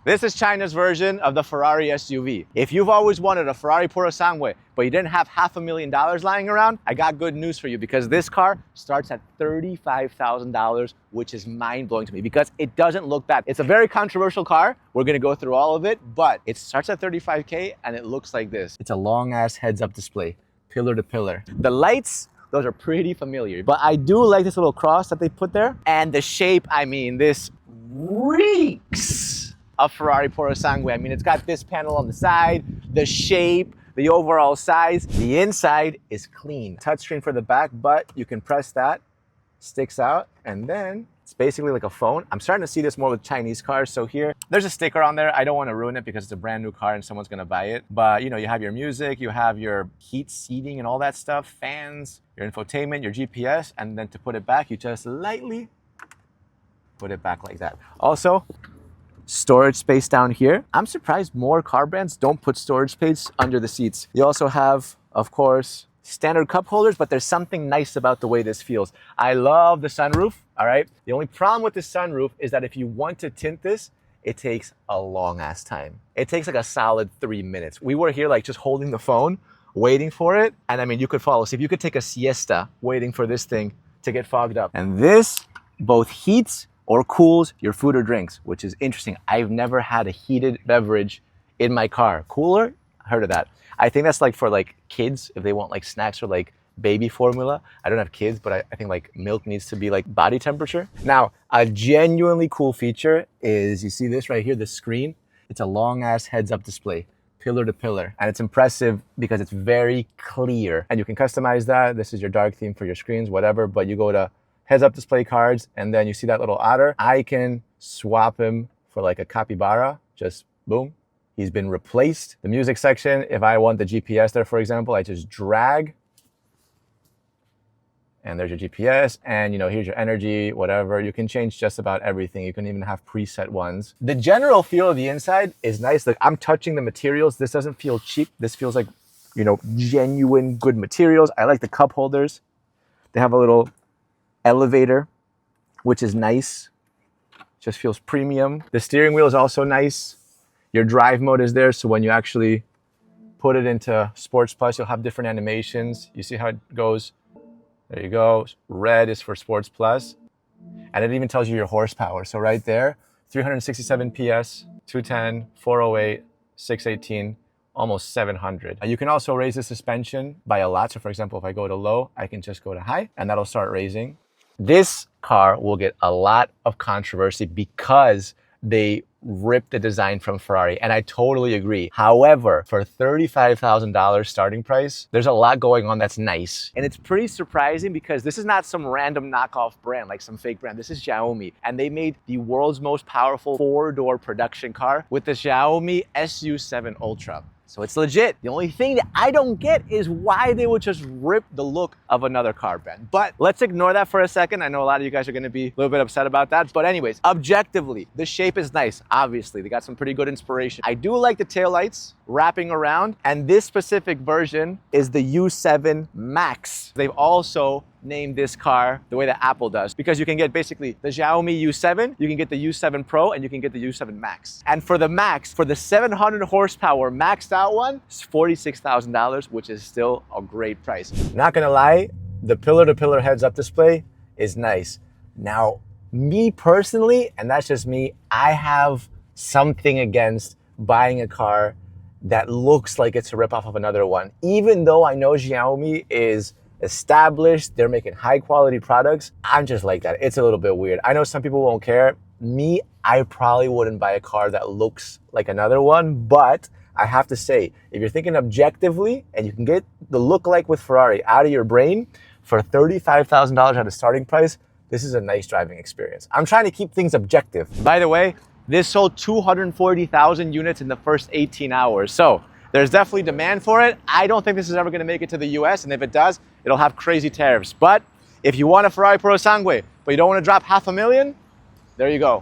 This is China's version of the Ferrari SUV. If you've always wanted a Ferrari Purosangue, but you didn't have $500,000 lying around, I got good news for you because this car starts at $35,000, which is mind-blowing to me because it doesn't look bad. It's a very controversial car. We're gonna go through all of it, but it starts at 35K and it looks like this. It's a long-ass heads-up display, pillar to pillar. The lights, those are pretty familiar, but I do like this little cross that they put there. And the shape, I mean, this reeks of Ferrari Purosangue. I mean, it's got this panel on the side, the shape, the overall size. The inside is clean. Touchscreen for the back, but you can press that, sticks out, and then it's basically like a phone. I'm starting to see this more with Chinese cars. So here, there's a sticker on there. I don't want to ruin it because it's a brand new car and someone's gonna buy it. But you know, you have your music, you have your heat seating and all that stuff, fans, your infotainment, your GPS, and then to put it back, you just lightly put it back like that. Also, storage space down here. I'm surprised more car brands don't put storage space under the seats. You also have, of course, standard cup holders, but there's something nice about the way this feels. I love the sunroof, all right? The only problem with the sunroof is that if you want to tint this, it takes a long ass time. It takes like a solid 3 minutes. We were here like just holding the phone, waiting for it. And I mean, you could fall asleep. You could take a siesta waiting for this thing to get fogged up. And this both heats or cools your food or drinks, which is interesting. I've never had a heated beverage in my car. Cooler? Heard of that. I think that's like for like kids, if they want like snacks or like baby formula. I don't have kids, but I think like milk needs to be like body temperature. Now, a genuinely cool feature is, you see this right here, the screen? It's a long ass heads up display, pillar to pillar. And it's impressive because it's very clear. And you can customize that. This is your dark theme for your screens, whatever, but you go to heads-up display cards, and then you see that little otter. I can swap him for like a capybara, just boom, he's been replaced. The music section, if I want the GPS there, for example, I just drag, and there's your GPS, and you know, here's your energy, whatever. You can change just about everything. You can even have preset ones. The general feel of the inside is nice. Like, I'm touching the materials. This doesn't feel cheap. This feels like, you know, genuine good materials. I like the cup holders. They have a little elevator, which is nice. Just feels premium. The steering wheel is also nice. Your drive mode is there, so when you actually put it into Sports Plus, you'll have different animations. You see how it goes? There you go. Red is for Sports Plus. And it even tells you your horsepower. So right there, 367 PS, 210, 408, 618, almost 700. You can also raise the suspension by a lot. So for example, if I go to low, I can just go to high and that'll start raising. This car will get a lot of controversy because they ripped the design from Ferrari, and I totally agree. However, for $35,000 starting price, there's a lot going on that's nice. And it's pretty surprising because this is not some random knockoff brand, like some fake brand. This is Xiaomi, and they made the world's most powerful four-door production car with the Xiaomi SU7 Ultra. So it's legit. The only thing that I don't get is why they would just rip the look of another car brand. But let's ignore that for a second. I know a lot of you guys are gonna be a little bit upset about that. But anyways, objectively, the shape is nice. Obviously, they got some pretty good inspiration. I do like the taillights wrapping around. And this specific version is the U7 Max. They've also named this car the way that Apple does, because you can get basically the Xiaomi U7, you can get the U7 Pro, and you can get the U7 Max. And for the Max, for the 700 horsepower maxed out one, it's $46,000, which is still a great price. Not gonna lie, the pillar-to-pillar heads-up display is nice. Now, me personally, and that's just me, I have something against buying a car that looks like it's a ripoff of another one. Even though I know Xiaomi is established, they're making high quality products, I'm just like that. It's a little bit weird. I know some people won't care. Me, I probably wouldn't buy a car that looks like another one, but I have to say, if you're thinking objectively and you can get the look like with Ferrari out of your brain for $35,000 at a starting price, this is a nice driving experience. I'm trying to keep things objective. By the way, this sold 240,000 units in the first 18 hours. So there's definitely demand for it. I don't think this is ever gonna make it to the US, and if it does, it'll have crazy tariffs. But if you want a Ferrari Purosangue, but you don't wanna drop $500,000, there you go.